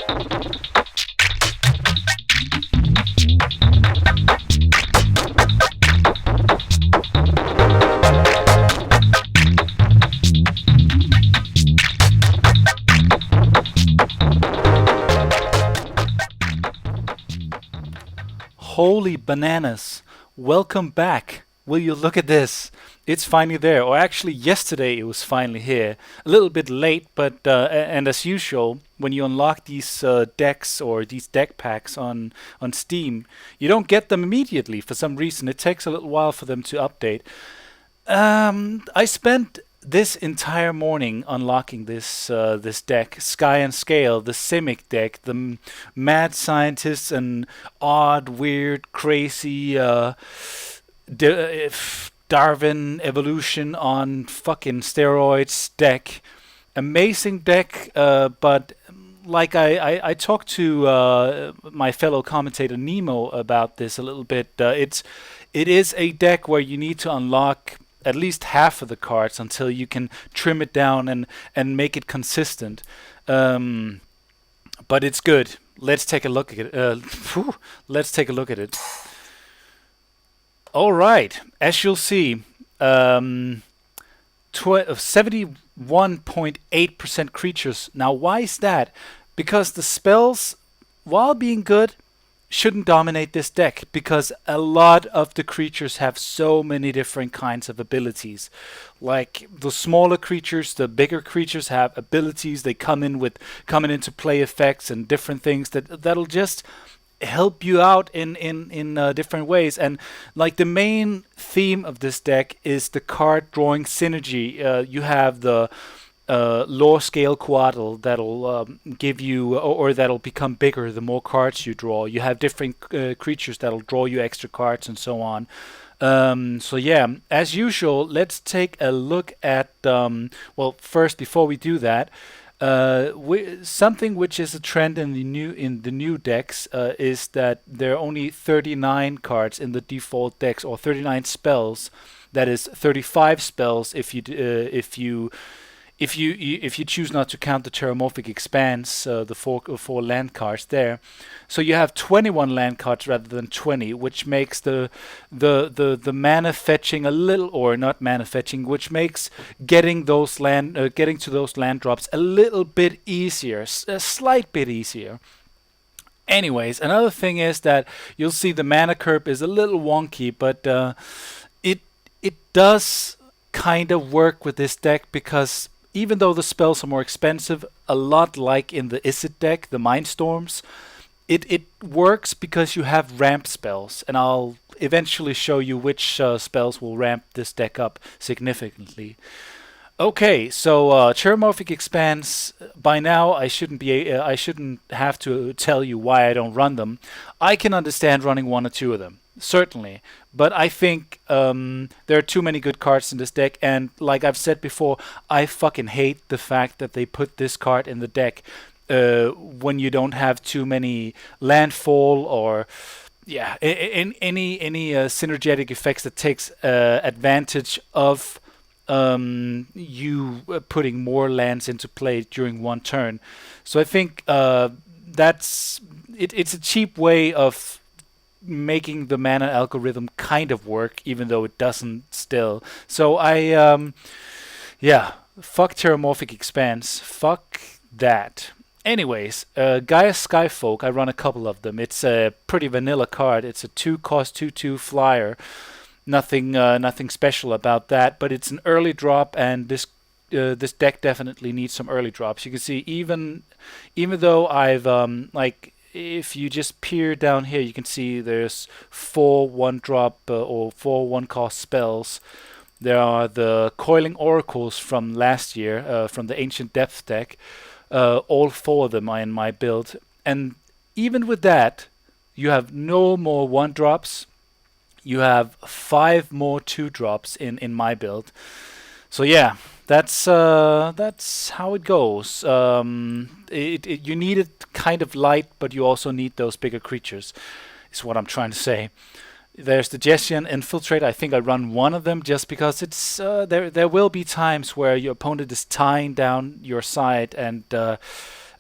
Holy bananas. Welcome back. Will you look at this? It's finally there. Or actually, yesterday it was finally here. A little bit late, but and as usual, when you unlock these decks or these deck packs on Steam, you don't get them immediately for some reason. It takes a little while for them to update. I spent this entire morning unlocking this deck, Sky and Scale, the Simic deck, the mad scientists and odd, weird, crazy Darwin evolution on fucking steroids deck. Amazing deck, but like I talked to my fellow commentator Nemo about this a little bit. It is a deck where you need to unlock at least half of the cards until you can trim it down and make it consistent. But it's good. Let's take a look at it. Let's take a look at it. All right, as you'll see, 71.8% creatures. Now, why is that? Because the spells, while being good, shouldn't dominate this deck, because a lot of the creatures have so many different kinds of abilities. Like the smaller creatures, the bigger creatures have abilities. They coming into play effects and different things that'll just help you out in different ways. And like the main theme of this deck is the card drawing synergy. You have the lower scale quaddle that'll give you, or that'll become bigger the more cards you draw. You have different creatures that'll draw you extra cards and so on. So yeah, as usual, let's take a look at well, first, before we do that, something which is a trend in the new decks is that there are only 39 cards in the default decks, or 39 spells. That is 35 spells if you choose not to count the Terramorphic Expanse, the four land cards there. So you have 21 land cards rather than 20, which makes the mana fetching a little, or not mana fetching, which makes getting to those land drops a little bit easier, a slight bit easier. Anyways, another thing is that you'll see the mana curve is a little wonky, but it does kind of work with this deck, because even though the spells are more expensive, a lot like in the Izzet deck, the Mindstorms, it works because you have ramp spells, and I'll eventually show you which spells will ramp this deck up significantly. Okay, so Terramorphic Expanse. By now, I shouldn't have to tell you why I don't run them. I can understand running one or two of them, certainly, but I think there are too many good cards in this deck, and like I've said before, I fucking hate the fact that they put this card in the deck when you don't have too many landfall or any synergetic effects that takes advantage of you putting more lands into play during one turn. So I think it's a cheap way of making the mana algorithm kind of work, even though it doesn't still. So fuck Terramorphic Expanse, fuck that. Anyways, Gaia Skyfolk, I run a couple of them. It's a pretty vanilla card. It's a 2-cost 2/2 flyer. Nothing special about that, but it's an early drop, and this deck definitely needs some early drops. You can see even though I've if you just peer down here, you can see there's 4 1-drop or 4 1-cost spells. There are the Coiling Oracles from last year, from the Ancient Depth deck. All 4 of them are in my build, and even with that, you have no more 1-drops. You have 5 more 2-drops in my build. So yeah, that's how it goes. You need it kind of light, but you also need those bigger creatures, is what I'm trying to say. There's the Jessian Infiltrate. I think I run one of them just because it's there will be times where your opponent is tying down your side, and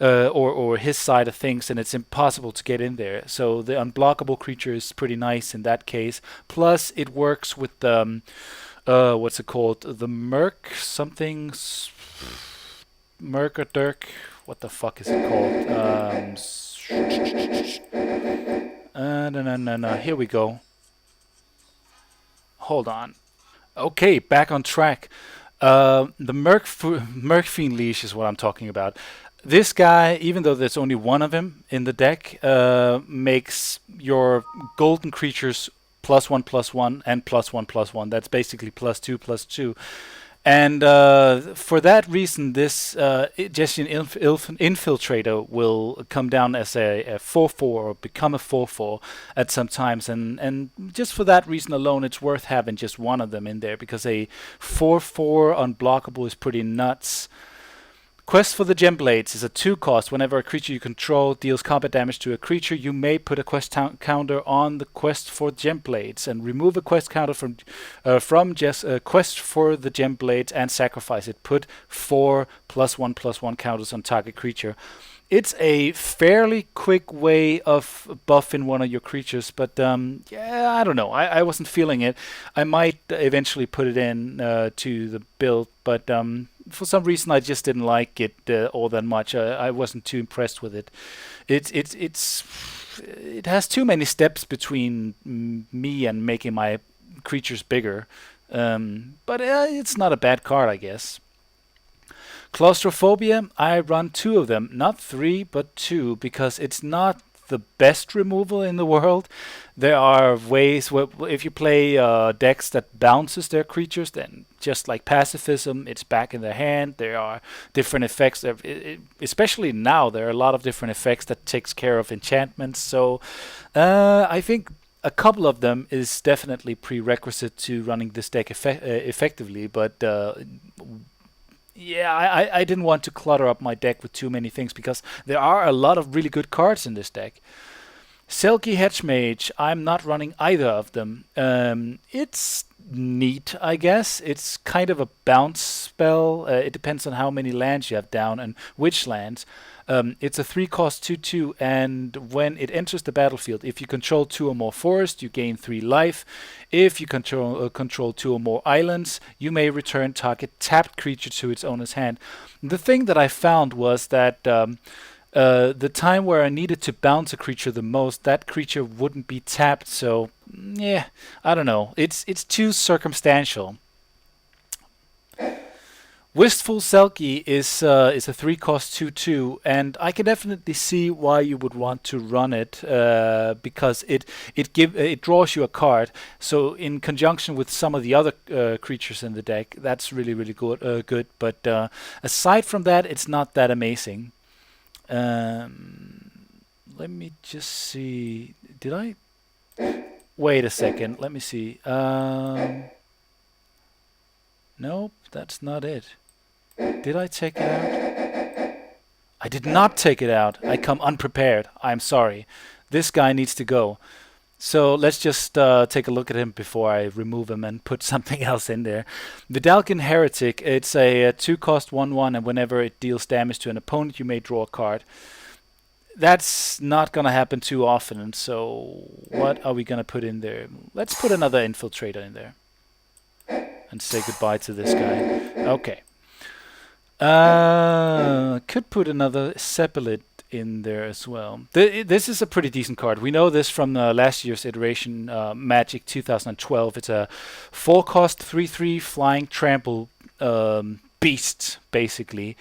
or his side of things, and it's impossible to get in there. So the unblockable creature is pretty nice in that case. Plus, it works with the what's it called? The Merc something, Merc or Dirk. What the fuck is it called? No, no, no, no. Here we go. Hold on. Okay, back on track. The Merc Fiend Leash is what I'm talking about. This guy, even though there's only one of him in the deck, makes your golden creatures +1/+1 and +1/+1. That's basically +2/+2. And for that reason, this Jessian Infiltrator will come down as a 4/4 or become a 4/4 at some times. And just for that reason alone, it's worth having just one of them in there, because a 4/4 unblockable is pretty nuts. Quest for the Gemblades is a 2-cost. Whenever a creature you control deals combat damage to a creature, you may put a quest counter on the Quest for Gemblades and remove a quest counter from Quest for the Gemblades and sacrifice it. Put 4 +1/+1 counters on target creature. It's a fairly quick way of buffing one of your creatures, but yeah, I don't know. I wasn't feeling it. I might eventually put it in to the build, but for some reason I just didn't like it all that much. I wasn't too impressed with it. It has too many steps between me and making my creatures bigger. But it's not a bad card, I guess. Claustrophobia, I run 2 of them, not 3, but 2, because it's not the best removal in the world. There are ways where if you play decks that bounces their creatures, then just like pacifism, it's back in their hand. There are different effects, especially now. There are a lot of different effects that takes care of enchantments. So I think a couple of them is definitely prerequisite to running this deck effectively, but yeah, I didn't want to clutter up my deck with too many things, because there are a lot of really good cards in this deck. Selkie Hedgemage, I'm not running either of them. It's neat, I guess. It's kind of a bounce spell. It depends on how many lands you have down and which lands. It's a 3-cost 2/2, and when it enters the battlefield, if you control 2 or more forests, you gain 3 life. If you control 2 or more islands, you may return target tapped creature to its owner's hand. The thing that I found was that the time where I needed to bounce a creature the most, that creature wouldn't be tapped. So yeah, I don't know. It's too circumstantial. Wistful Selkie is a 3-cost 2/2, and I can definitely see why you would want to run it, because it draws you a card. So in conjunction with some of the other creatures in the deck, that's really good. But aside from that, it's not that amazing. Let me just see. Did I? Wait a second. Let me see. Nope, that's not it. Did I take it out? I did not take it out. I come unprepared. I'm sorry. This guy needs to go. So let's just take a look at him before I remove him and put something else in there. Vidalcan Heretic. It's a 2-cost 1/1, and whenever it deals damage to an opponent, you may draw a card. That's not going to happen too often. So what are we going to put in there? Let's put another Infiltrator in there and say goodbye to this guy. Okay. Could put another Sepulid in there as well. This is a pretty decent card. We know this from last year's iteration, Magic 2012. It's a 4-cost 3/3 flying trample beast, basically.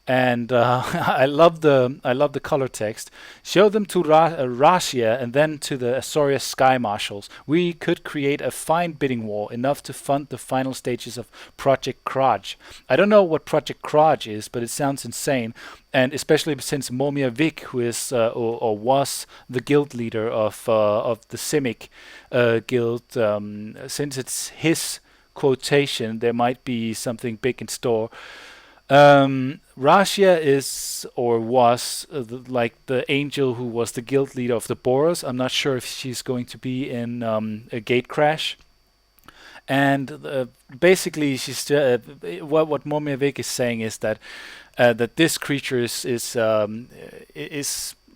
And I love the color text. Show them to Russia and then to the Azorius Sky Marshals. We could create a fine bidding war, enough to fund the final stages of Project Kraj. I don't know what Project Kraj is, but it sounds insane. And especially since Momia Vic, who is or was the guild leader of the Simic guild, since it's his quotation, there might be something big in store. Rasia is or was like the angel who was the guild leader of the Boros. I'm not sure if she's going to be in a Gate Crash. And basically, she's what Momia Vic is saying is that that this creature is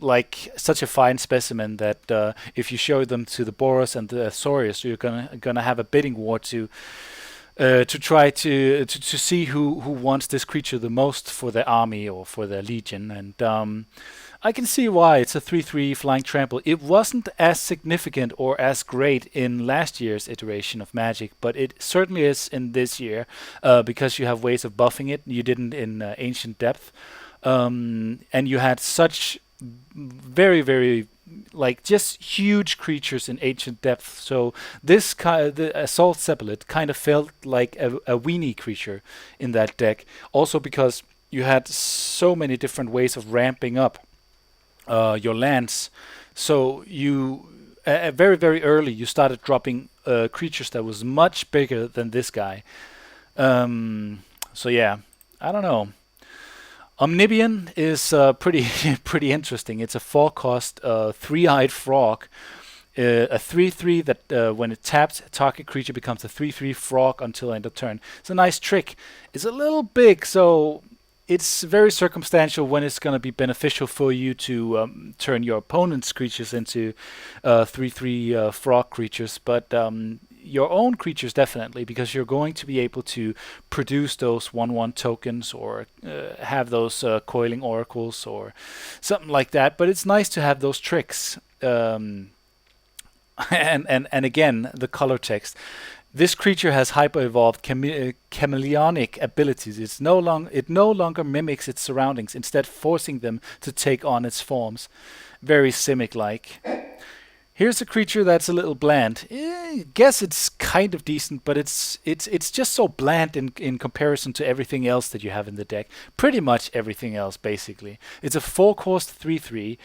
like such a fine specimen that if you show them to the Boros and the Azorius, you're gonna have a bidding war to try to see who wants this creature the most for their army or for their legion. And I can see why. It's a 3/3 flying trample. It wasn't as significant or as great in last year's iteration of Magic, but it certainly is in this year because you have ways of buffing it. You didn't in Ancient Depth, and you had such very, very, like, just huge creatures in Ancient Depth. So the Assault Cephalid kind of felt like a weenie creature in that deck. Also because you had so many different ways of ramping up your lands. So you very, very early you started dropping creatures that was much bigger than this guy. So yeah, I don't know. Omnibian is pretty pretty interesting. It's a 4-cost, three-eyed frog, a 3/3 that when it taps, target creature becomes a 3/3 frog until end of turn. It's a nice trick. It's a little big, so it's very circumstantial when it's going to be beneficial for you to turn your opponent's creatures into 3/3 frog creatures, but your own creatures definitely, because you're going to be able to produce those 1/1 tokens or have those coiling oracles or something like that. But it's nice to have those tricks. And again, the color text. This creature has hyper-evolved chameleonic abilities. It no longer mimics its surroundings, instead forcing them to take on its forms. Very Simic-like. Here's a creature that's a little bland. I guess it's kind of decent, but it's just so bland in comparison to everything else that you have in the deck. Pretty much everything else, basically. It's a 4-cost 3/3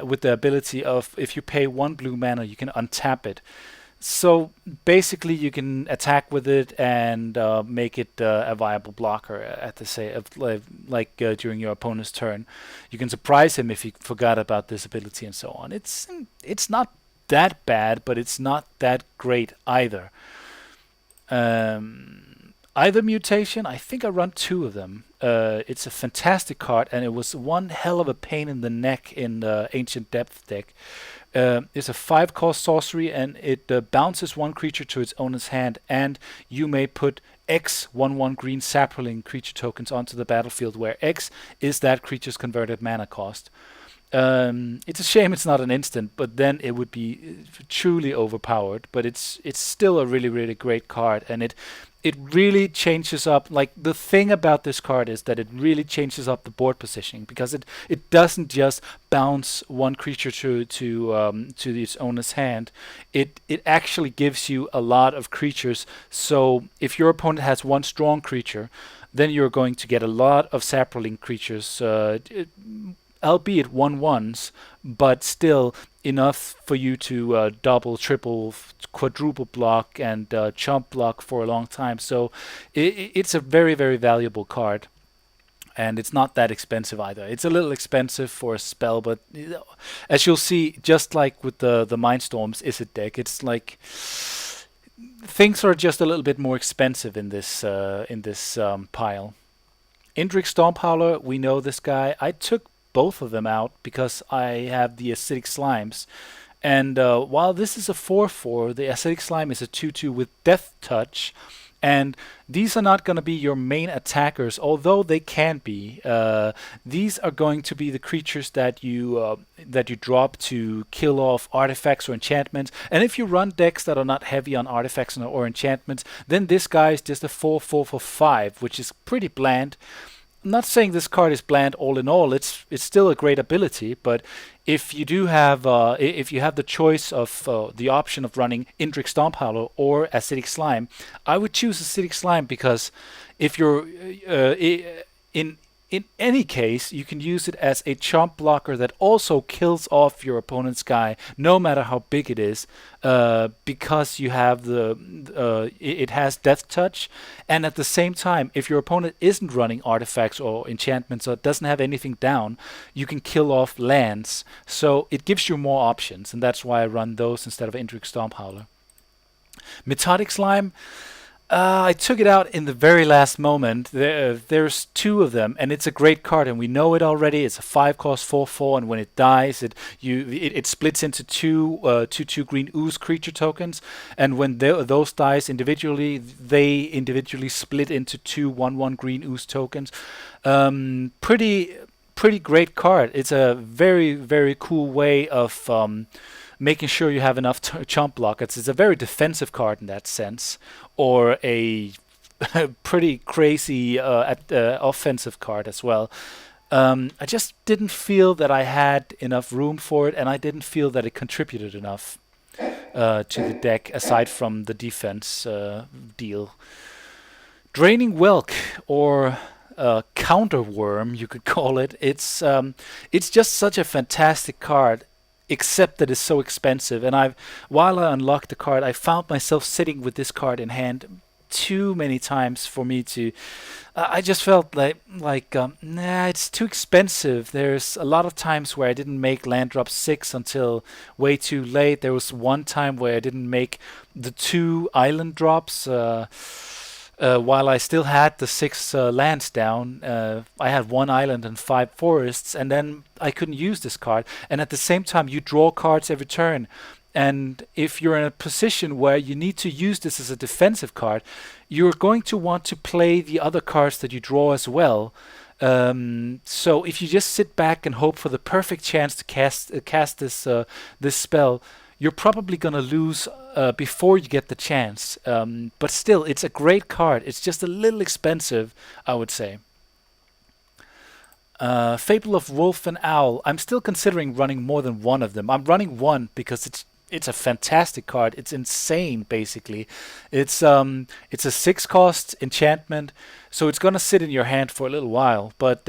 with the ability of, if you pay 1 blue mana, you can untap it. So basically, you can attack with it and make it a viable blocker at during your opponent's turn. You can surprise him if he forgot about this ability and so on. It's not that bad, but it's not that great either. Either mutation, I think I run 2 of them. It's a fantastic card, and it was one hell of a pain in the neck in the Ancient Depth deck. It's a 5-cost sorcery, and it bounces 1 creature to its owner's hand, and you may put X 1/1 green sapling creature tokens onto the battlefield, where X is that creature's converted mana cost. It's a shame it's not an instant, but then it would be truly overpowered. But it's still a really, really great card, and it really changes up. Like, the thing about this card is that it really changes up the board positioning, because it doesn't just bounce 1 creature to its owner's hand. It actually gives you a lot of creatures. So if your opponent has 1 strong creature, then you're going to get a lot of sapling creatures. Albeit 1/1s, but still enough for you to double, triple, quadruple block and chump block for a long time. So it's a very, very valuable card, and it's not that expensive either. It's a little expensive for a spell, but as you'll see, just like with the Mindstorms Izzet deck, it's like things are just a little bit more expensive in this pile. Indrik Stormhowler, we know this guy. I took both of them out because I have the Acidic Slimes. And while this is a 4/4, the Acidic Slime is a 2/2 with Death Touch. And these are not going to be your main attackers, although they can be. These are going to be the creatures that you drop to kill off artifacts or enchantments. And if you run decks that are not heavy on artifacts or enchantments, then this guy is just a 4/4 for 5, which is pretty bland. I'm not saying this card is bland all in all. It's still a great ability, but if you do have if you have the choice of the option of running Indrik Stormhowler or Acidic Slime, I would choose Acidic Slime, because if you're in any case, you can use it as a chomp blocker that also kills off your opponent's guy, no matter how big it is, because you have it has Death Touch, and at the same time, if your opponent isn't running artifacts or enchantments or doesn't have anything down, you can kill off lands. So it gives you more options, and that's why I run those instead of Indrik Stormhowler. Methodic Slime. I took it out in the very last moment. There's two of them, and it's a great card, and we know it already. It's a 5 cost 4/4, and when it dies, it splits into two green ooze creature tokens, and when those dies individually, they individually split into two 1/1 green ooze tokens. Pretty great card. It's a very cool way of making sure you have enough chump block. It's a very defensive card in that sense, or a pretty crazy offensive card as well. I just didn't feel that I had enough room for it, and I didn't feel that it contributed enough to the deck aside from the defense deal. Draining Welk, or Counterworm, you could call it. It's just such a fantastic card, except that it's so expensive. And while I unlocked the card, I found myself sitting with this card in hand too many times for me to. I just felt nah, it's too expensive. There's a lot of times where I didn't make land drop 6 until way too late. There was one time where I didn't make the 2 island drops. While I still had the 6 lands down, I had 1 island and 5 forests, and then I couldn't use this card. And at the same time, you draw cards every turn. And if you're in a position where you need to use this as a defensive card, you're going to want to play the other cards that you draw as well. So if you just sit back and hope for the perfect chance to cast this spell, you're probably going to lose before you get the chance. But still, it's a great card. It's just a little expensive, I would say. Fable of Wolf and Owl. I'm still considering running more than one of them. I'm running one because it's a fantastic card. It's insane, basically. It's a 6 cost enchantment, so it's gonna sit in your hand for a little while. But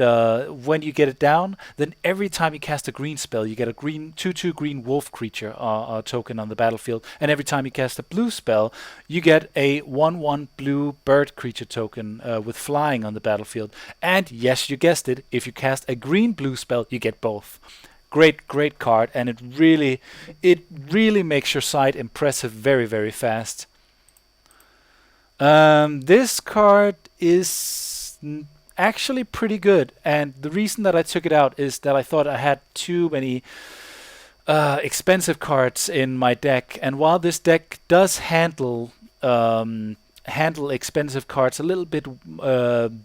when you get it down, then every time you cast a green spell, you get a green 2/2 green wolf creature token on the battlefield, and every time you cast a blue spell, you get a 1/1 blue bird creature token with flying on the battlefield. And yes, you guessed it. If you cast a green blue spell, you get both. Great card, and it really makes your side impressive very fast. This card is actually pretty good, and the reason that I took it out is that I thought I had too many expensive cards in my deck. And while this deck does handle expensive cards a little bit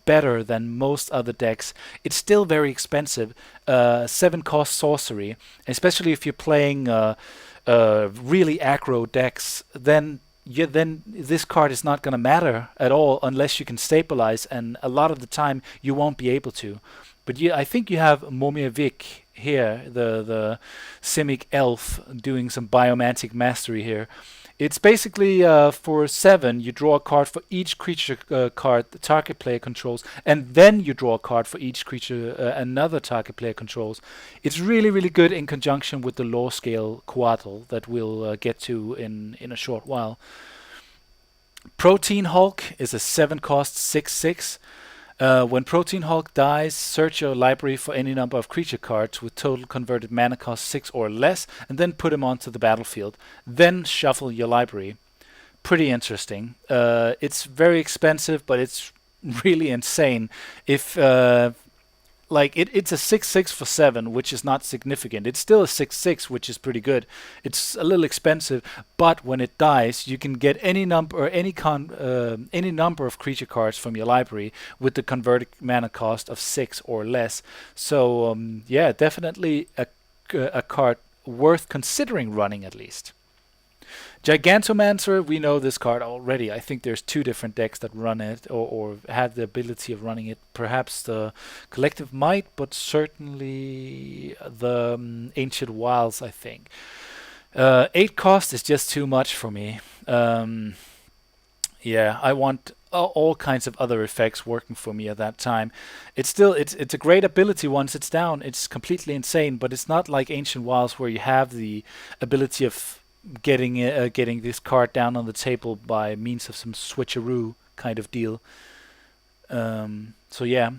better than most other decks, it's still very expensive. 7 cost sorcery, especially if you're playing really aggro decks, then this card is not going to matter at all unless you can stabilize, and a lot of the time you won't be able to. But I think you have Momiavik here, the Simic elf, doing some biomantic mastery here. It's basically for 7, you draw a card for each creature card the target player controls, and then you draw a card for each creature another target player controls. It's really good in conjunction with the law scale Coatl that we'll get to in a short while. Protein Hulk is a 7 cost 6/6. When Protein Hulk dies, search your library for any number of creature cards with total converted mana cost 6 or less, and then put them onto the battlefield. Then shuffle your library. Pretty interesting. It's very expensive, but it's really insane. If it's a 6/6 for 7, which is not significant. It's still a 6/6, which is pretty good. It's a little expensive, but when it dies, you can get any number or any number of creature cards from your library with the converted mana cost of 6 or less. So yeah, definitely a card worth considering running at least. Gigantomancer, we know this card already. I think there's 2 different decks that run it or have the ability of running it. Perhaps the Collective might, but certainly the Ancient Wilds, I think. 8 cost is just too much for me. Yeah, I want all kinds of other effects working for me at that time. It's a great ability once it's down. It's completely insane, but it's not like Ancient Wilds where you have the ability of getting this card down on the table by means of some switcheroo kind of deal. So yeah,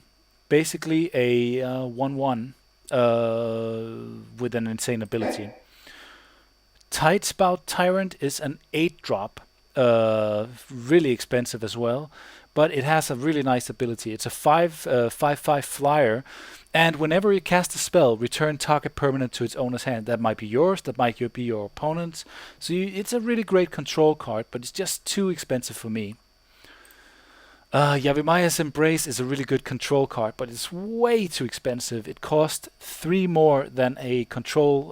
basically a 1/1 with an insane ability. Tidespout Tyrant is an 8-drop. really expensive as well, but it has a really nice ability. It's a 5/5 flyer, and whenever you cast a spell, return target permanent to its owner's hand. That might be yours, that might be your opponent's. So it's a really great control card, but it's just too expensive for me. Yavimaya's Embrace is a really good control card, but it's way too expensive. It costs 3 more than a control,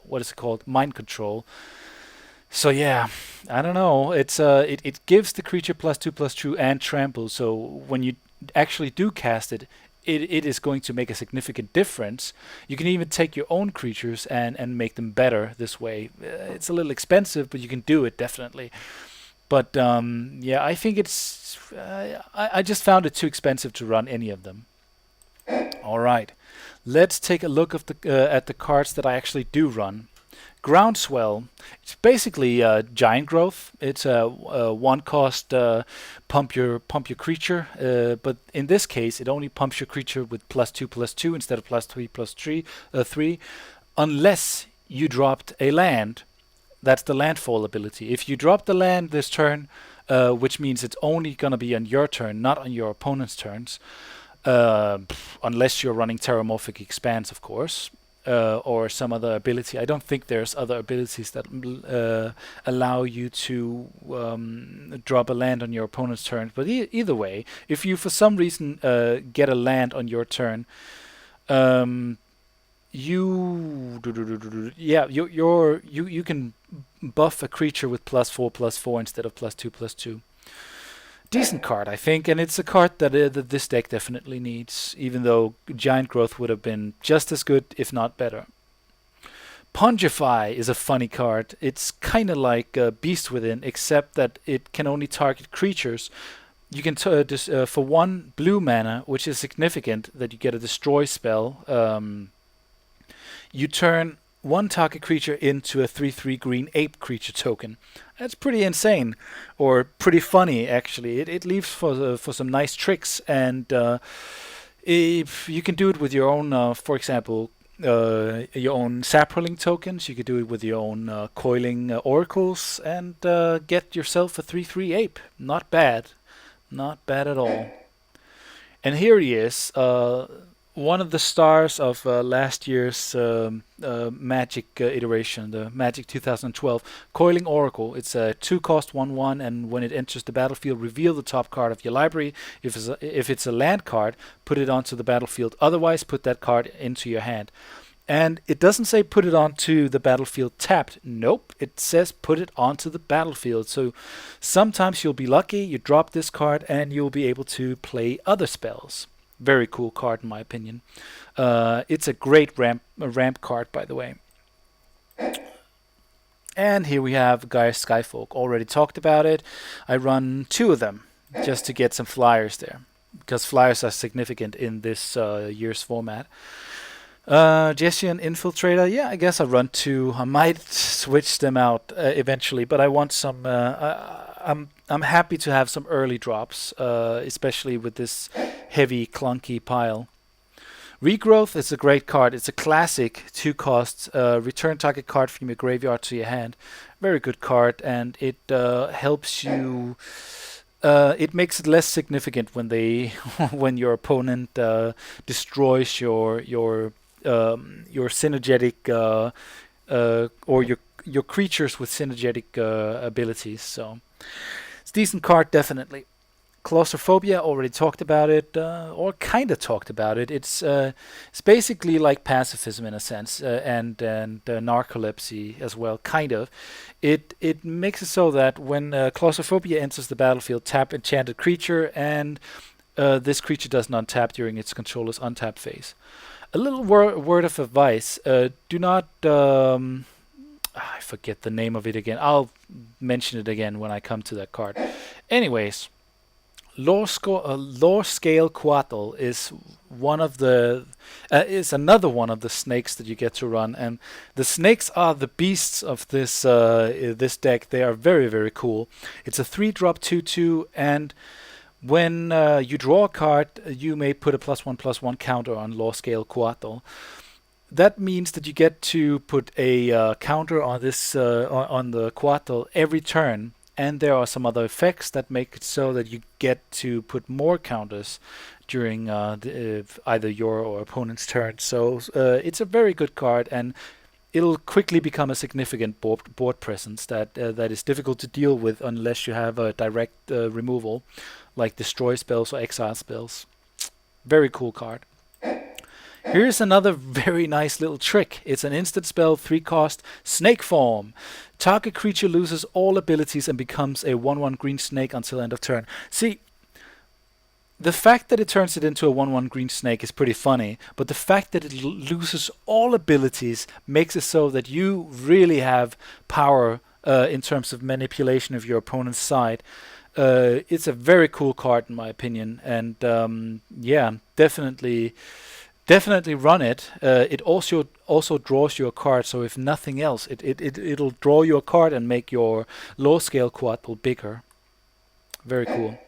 what is it called? Mind control. So yeah, I don't know. It gives the creature +2/+2 and trample. So when you actually do cast it, it is going to make a significant difference. You can even take your own creatures and make them better this way. It's a little expensive, but you can do it definitely. But yeah, I think I just found it too expensive to run any of them. All right, let's take a look at the cards that I actually do run. Groundswell. It's basically giant growth. It's a one cost pump your creature, but in this case, it only pumps your creature with +2/+2 instead of +3/+3, unless you dropped a land. That's the landfall ability. If you drop the land this turn, which means it's only gonna be on your turn, not on your opponent's turns, unless you're running Terramorphic Expanse, of course. Or some other ability. I don't think there's other abilities that allow you to drop a land on your opponent's turn. But either way, if you for some reason get a land on your turn, you can buff a creature with +4/+4 instead of +2/+2. Decent card, I think, and it's a card that this deck definitely needs, even though Giant Growth would have been just as good, if not better. Pungify is a funny card. It's kind of like Beast Within, except that it can only target creatures. You can for 1 blue mana, which is significant, that you get a destroy spell. You turn 1 target creature into a 3/3 green ape creature token. That's pretty insane, or pretty funny actually. It leaves for some nice tricks, and if you can do it with your own, for example, your own Saproling tokens. You could do it with your own coiling oracles, and get yourself a 3/3 ape. Not bad, not bad at all. And here he is. One of the stars of last year's Magic iteration, the Magic 2012, Coiling Oracle. It's a 2-cost 1/1, and when it enters the battlefield, reveal the top card of your library. If it's a land card, put it onto the battlefield. Otherwise, put that card into your hand. And it doesn't say put it onto the battlefield tapped. Nope, it says put it onto the battlefield. So sometimes you'll be lucky, you drop this card, and you'll be able to play other spells. Very cool card in my opinion. It's a great ramp card, by the way. And here we have Gaia Skyfolk. Already talked about it. I run 2 of them just to get some flyers there, because flyers are significant in this year's format. Jessian Infiltrator. Yeah, I guess I run 2. I might switch them out eventually, but I want some. I'm happy to have some early drops, especially with this heavy, clunky pile. Regrowth is a great card. It's a classic 2-cost. Return target card from your graveyard to your hand. Very good card, and it helps you. It makes it less significant when when your opponent destroys your synergetic or your creatures with synergetic abilities. So it's a decent card, definitely. Claustrophobia, already talked about it, or kind of talked about it. It's basically like pacifism in a sense, and narcolepsy as well, kind of. It makes it so that when Claustrophobia enters the battlefield, tap enchanted creature, and this creature does not tap during its controller's untap phase. A little word of advice: do not. I forget the name of it again. I'll mention it again when I come to that card. Anyways. Lore Scale Coatl is another one of the snakes that you get to run, and the snakes are the beasts of this deck. They are very, very cool. It's a 3-drop 2/2, and when you draw a card, you may put a +1/+1 counter on Lore Scale Coatl. That means that you get to put a counter on this on the Coatl every turn and there are some other effects that make it so that you get to put more counters during either your or opponent's turn. So it's a very good card, and it'll quickly become a significant board presence that is difficult to deal with unless you have a direct removal, like destroy spells or exile spells. Very cool card. Here's another very nice little trick. It's an instant spell, 3 cost, Snake Form. Target creature loses all abilities and becomes a 1/1 green snake until end of turn. See, the fact that it turns it into a 1/1 green snake is pretty funny, but the fact that it loses all abilities makes it so that you really have power in terms of manipulation of your opponent's side. It's a very cool card in my opinion, and yeah, definitely run it. It also draws you a card, so if nothing else, it'll draw you a card and make your low scale quadruple bigger. Very cool.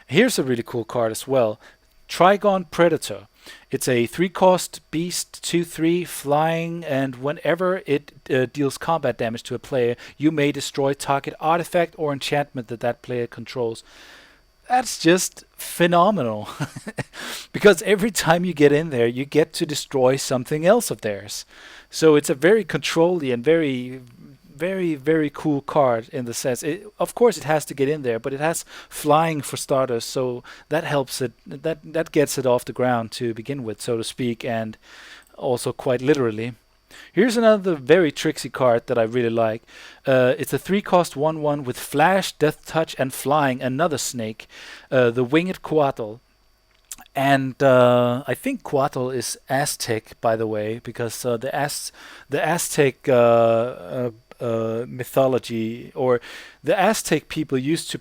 Here's a really cool card as well. Trigon Predator. It's a 3-cost beast, 2/3 flying, and whenever it deals combat damage to a player, you may destroy target artifact or enchantment that player controls. That's just phenomenal. Because every time you get in there, you get to destroy something else of theirs. So it's a very controlly and very cool card in the sense. Of course, it has to get in there, but it has flying for starters, so that helps it. That gets it off the ground to begin with, so to speak, and also quite literally. Here's another very tricksy card that I really like. It's a 3-cost 1/1 with flash, death touch, and flying. Another snake, the winged Coatl. And I think Coatl is Aztec, by the way, because the Aztec mythology, or the Aztec people used to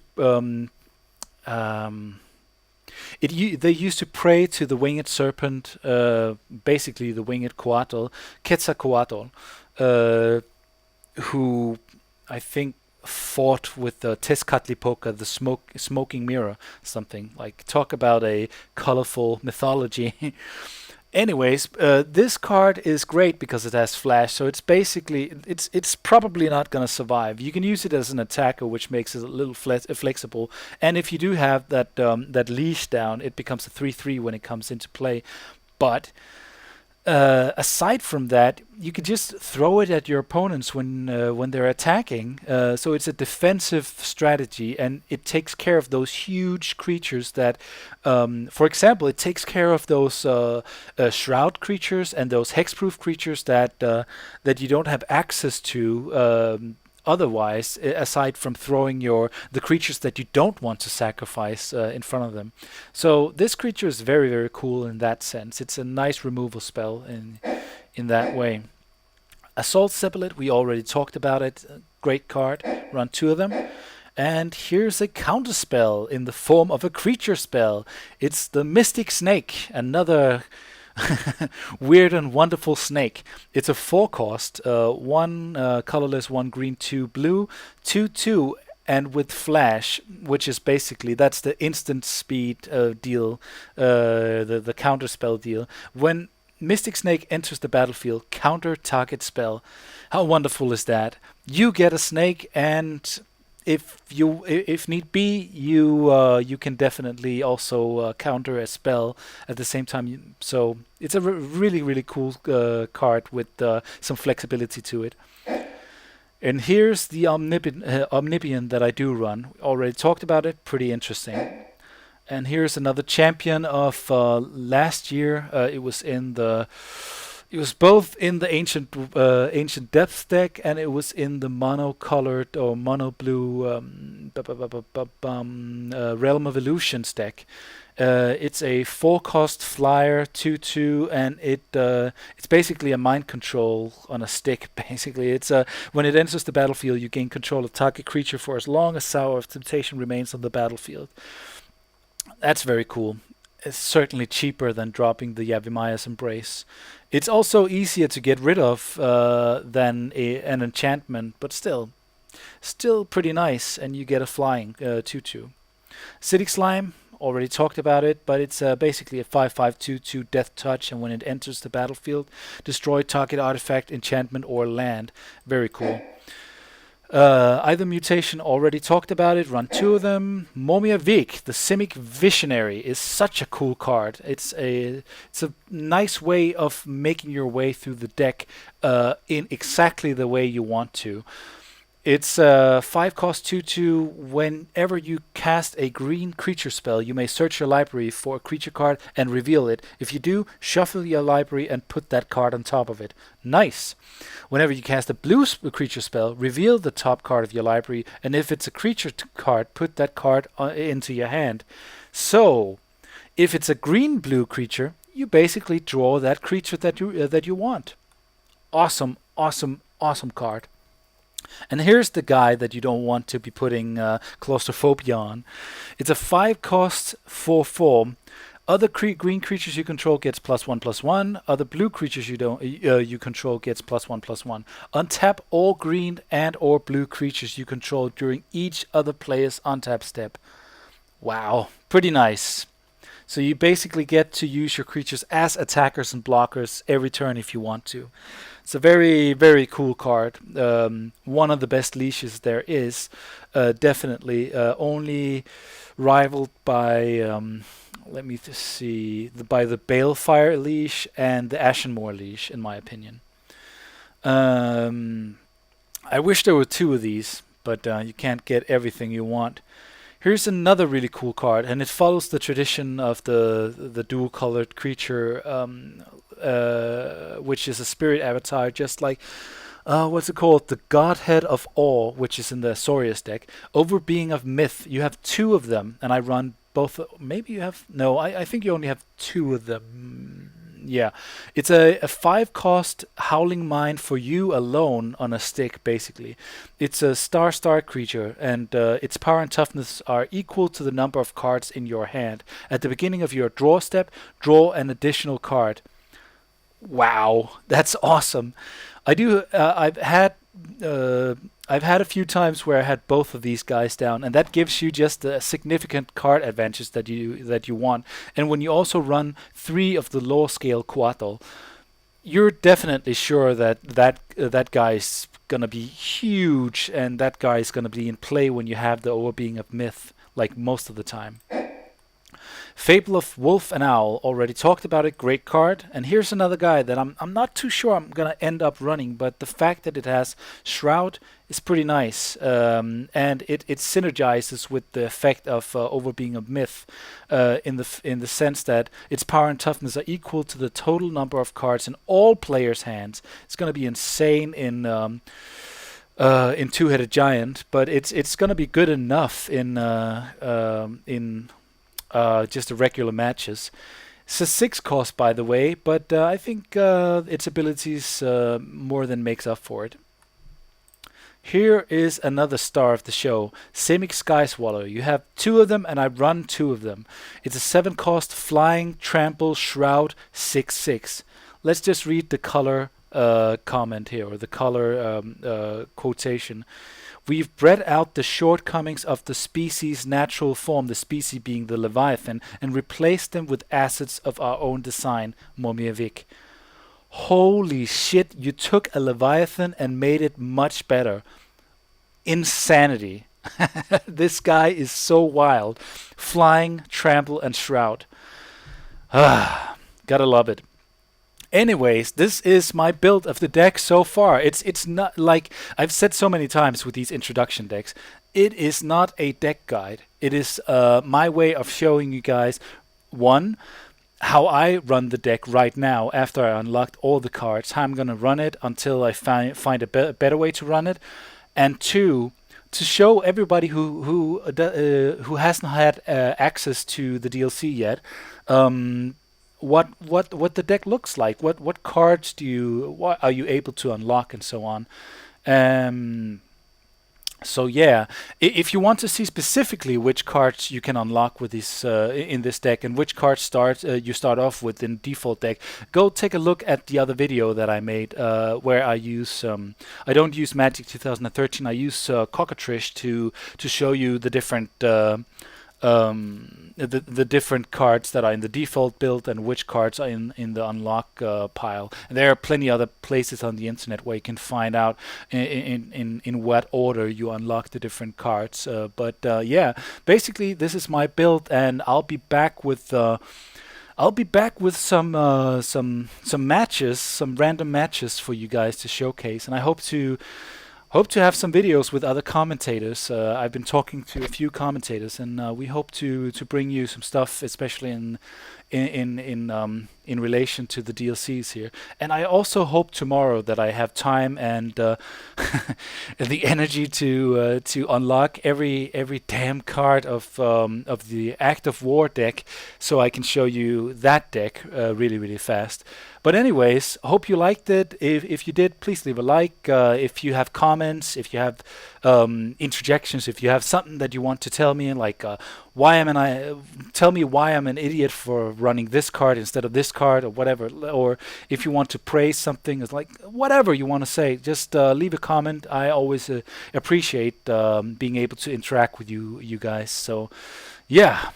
they used to pray to the winged serpent, basically the winged Coatl, Quetzalcoatl, who I think fought with the Tezcatlipoca, the smoking mirror, something like. Talk about a colorful mythology. Anyways, this card is great because it has flash, so it's basically it's probably not gonna survive. You can use it as an attacker, which makes it a little flexible. And if you do have that leash down, it becomes a 3/3 when it comes into play. But aside from that, you could just throw it at your opponents when they're attacking. So it's a defensive strategy, and it takes care of those huge creatures that, for example, it takes care of those shroud creatures and those hexproof creatures that you don't have access to. Otherwise, aside from throwing the creatures that you don't want to sacrifice in front of them. So this creature is very cool in that sense. It's a nice removal spell in that way. Assault Zeppelin, we already talked about it. Great card. Run 2 of them. And here's a counter spell in the form of a creature spell. It's the Mystic Snake, another weird and wonderful snake. It's a 4-cost, 1 colorless, 1 green, 2 blue, 2/2, and with flash, which is basically that's the instant speed deal, the counter spell deal. When Mystic Snake enters the battlefield, counter target spell. How wonderful is that? You get a snake, and if need be, you can definitely also counter a spell at the same time. So it's a really cool card with some flexibility to it. And here's the Omnibian that I do run. We already talked about it. Pretty interesting. And here's another champion of last year. It was both in the ancient depth deck, and it was in the mono-colored or mono-blue Realm of Illusions deck. It's a 4-cost flyer, 2/2, and it's basically a mind control on a stick. Basically, it's when it enters the battlefield, you gain control of target creature for as long as Sour of Temptation remains on the battlefield. That's very cool. It's certainly cheaper than dropping the Yavimaia's Embrace. It's also easier to get rid of than an enchantment, but still pretty nice, and you get a flying 2/2. Acidic Slime, already talked about it, but it's basically a 5/5 2/2 death touch, and when it enters the battlefield, destroy target artifact, enchantment, or land. Very cool. Either mutation, already talked about it. Run two of them. Momia Vic, the Simic Visionary, is such a cool card. It's a nice way of making your way through the deck in exactly the way you want to. It's 5 cost 2/2. Whenever you cast a green creature spell, you may search your library for a creature card and reveal it. If you do, shuffle your library and put that card on top of it. Nice. Whenever you cast a blue creature spell, reveal the top card of your library, and if it's a creature card, put that card into your hand. So, if it's a green-blue creature, you basically draw that creature that you want. Awesome, awesome, awesome card. And here's the guy that you don't want to be putting claustrophobia on. It's a 5 cost 4/4. Other green creatures you control gets +1/+1. Other blue creatures you control gets +1/+1. Untap all green and or blue creatures you control during each other player's untap step. Wow, pretty nice. So you basically get to use your creatures as attackers and blockers every turn if you want to. It's a very, very cool card. One of the best leashes there is, definitely. Only rivaled by, let me just see, by the Balefire leash and the Ashenmoor leash, in my opinion. I wish there were two of these, but you can't get everything you want. Here's another really cool card, and it follows the tradition of the dual-colored creature, which is a spirit avatar, just like, what's it called? The Godhead of Awe, which is in the Saurius deck. Overbeing of Myth, you have two of them, and I run both. Maybe you have, no, I think you only have two of them. Yeah, it's a 5 cost Howling Mine for you alone on a stick, basically. It's a star creature, and its power and toughness are equal to the number of cards in your hand. At the beginning of your draw step, draw an additional card. Wow, that's awesome. I've had a few times where I had both of these guys down, and that gives you just the significant card advantage that you want. And when you also run 3 of the low scale Coatl, you're definitely sure that guy's gonna be huge, and that guy is gonna be in play when you have the Overbeing of Myth, like most of the time. Fable of Wolf and Owl, already talked about it, great card. And here's another guy that I'm not too sure I'm gonna end up running, but the fact that it has Shroud is pretty nice, and it synergizes with the effect of Overbeing of Myth, in the sense that its power and toughness are equal to the total number of cards in all players' hands. It's gonna be insane in Two-Headed Giant, but it's gonna be good enough in just the regular matches. It's a 6 cost, by the way, but I think its abilities more than makes up for it. Here is another star of the show, Simic Sky Swallow. You have 2 of them, and I run 2 of them. It's a 7 cost Flying Trample Shroud 6/6. Let's just read the color comment here, or the color quotation. We've bred out the shortcomings of the species' natural form, the species being the Leviathan, and replaced them with assets of our own design, Momia Vic. Holy shit, you took a Leviathan and made it much better. Insanity. This guy is so wild. Flying, Trample, and Shroud. Gotta love it. Anyways, this is my build of the deck so far. It's not like I've said so many times with these introduction decks. It is not a deck guide. It is my way of showing you guys, one, how I run the deck right now after I unlocked all the cards. How I'm gonna run it until I find a better way to run it, and 2, to show everybody who hasn't had access to the DLC yet. What the deck looks like, what cards what are you able to unlock, and so on. So yeah, if you want to see specifically which cards you can unlock with this in this deck, and which cards you start off with in default deck, go take a look at the other video that I made, where I use I don't use Magic 2013. I use Cockatrice to show you the different the different cards that are in the default build and which cards are in the unlock pile. And there are plenty other places on the internet where you can find out in what order you unlock the different cards. Yeah, basically this is my build, and I'll be back with. I'll be back with some matches, some random matches for you guys to showcase, and I hope to have some videos with other commentators. I've been talking to a few commentators, and we hope to bring you some stuff, especially in relation to the DLCs here. And I also hope tomorrow that I have time and the energy to unlock every damn card of the Act of War deck, so I can show you that deck really fast. But anyways, hope you liked it. If you did, please leave a like. If you have comments, if you have interjections, if you have something that you want to tell me, like tell me why I'm an idiot for running this card instead of this card or whatever. Or if you want to praise something, it's like whatever you want to say, just leave a comment. I always appreciate being able to interact with you guys. So yeah,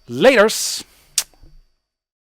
laters.